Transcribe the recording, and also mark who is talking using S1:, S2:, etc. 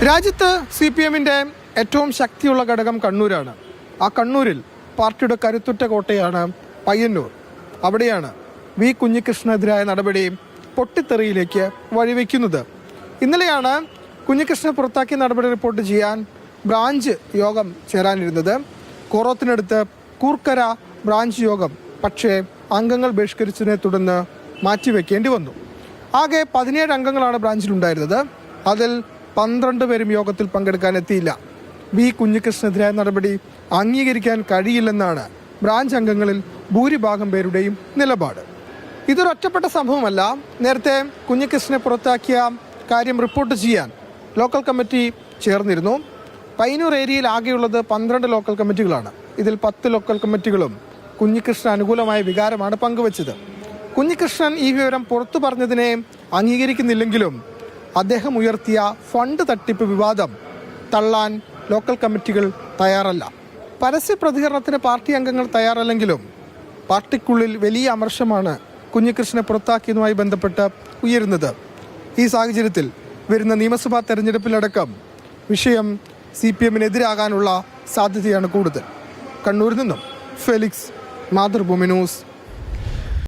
S1: രാജ്യത്ത് CPM-ന്റെ ഏറ്റവും ശക്തിയുള്ള ഘടകം കണ്ണൂരാണ്. ആ കണ്ണൂരിൽ പാർട്ടിയുടെ കരുത്തുറ്റ കോട്ടയാണ് പയ്യന്നൂർ. അവിടെയാണ് വി കുഞ്ഞികൃഷ്ണനെതിരായ നടപടി പൊട്ടിത്തെറിയിലേക്ക് വഴിവെക്കുന്നത്. ഇന്നലെയാണ് കുഞ്ഞികൃഷ്ണനെ പുറത്താക്കിയ നടപടി റിപ്പോർട്ട് ചെയ്യാൻ ബ്രാഞ്ച് യോഗം ചേരാനിരുന്നത്. കോറത്തിനടുത്ത് കൂർക്കര ബ്രാഞ്ച് യോഗം പക്ഷേ അംഗങ്ങൾ ബഹിഷ്കരിച്ചതിനെ തുടർന്ന് മാറ്റിവെക്കേണ്ടി വന്നു. ആകെ 17 അംഗങ്ങളാണ് ബ്രാഞ്ചിലുണ്ടായിരുന്നത്. അതിൽ 12 പേരും യോഗത്തിൽ പങ്കെടുക്കാൻ എത്തിയില്ല. വി കുഞ്ഞികൃഷ്ണനെതിരായ നടപടി അംഗീകരിക്കാൻ കഴിയില്ലെന്നാണ് ബ്രാഞ്ച് അംഗങ്ങളിൽ ഭൂരിഭാഗം പേരുടെയും നിലപാട്. ഇതൊരു ഒറ്റപ്പെട്ട സംഭവമല്ല. നേരത്തെ കുഞ്ഞികൃഷ്ണനെ പുറത്താക്കിയ കാര്യം റിപ്പോർട്ട് ചെയ്യാൻ ലോക്കൽ കമ്മിറ്റി ചേർന്നിരുന്നു. പയ്യന്നൂർ ഏരിയയിൽ ആകെയുള്ളത് 12 ലോക്കൽ കമ്മിറ്റികളാണ്. ഇതിൽ 10 ലോക്കൽ കമ്മിറ്റികളും കുഞ്ഞികൃഷ്ണൻ അനുകൂലമായ വികാരമാണ് പങ്കുവച്ചത്. കുഞ്ഞികൃഷ്ണൻ ഈ വിവരം പുറത്തു പറഞ്ഞതിനെ അംഗീകരിക്കുന്നില്ലെങ്കിലും അദ്ദേഹം ഉയർത്തിയ ഫണ്ട് തട്ടിപ്പ് വിവാദം തള്ളാൻ ലോക്കൽ കമ്മിറ്റികൾ തയ്യാറല്ല. പരസ്യ പ്രതികരണത്തിന് പാർട്ടി അംഗങ്ങൾ തയ്യാറല്ലെങ്കിലും പാർട്ടിക്കുള്ളിൽ വലിയ അമർഷമാണ് കുഞ്ഞികൃഷ്ണനെ പുറത്താക്കിയതുമായി ബന്ധപ്പെട്ട് ഉയരുന്നത്. ഈ സാഹചര്യത്തിൽ വരുന്ന നിയമസഭാ തെരഞ്ഞെടുപ്പിലടക്കം വിഷയം CPM-നെതിരാകാനുള്ള സാധ്യതയാണ് കൂടുതൽ. കണ്ണൂരിൽ നിന്നും ഫെലിക്സ്, മാതൃഭൂമി ന്യൂസ്.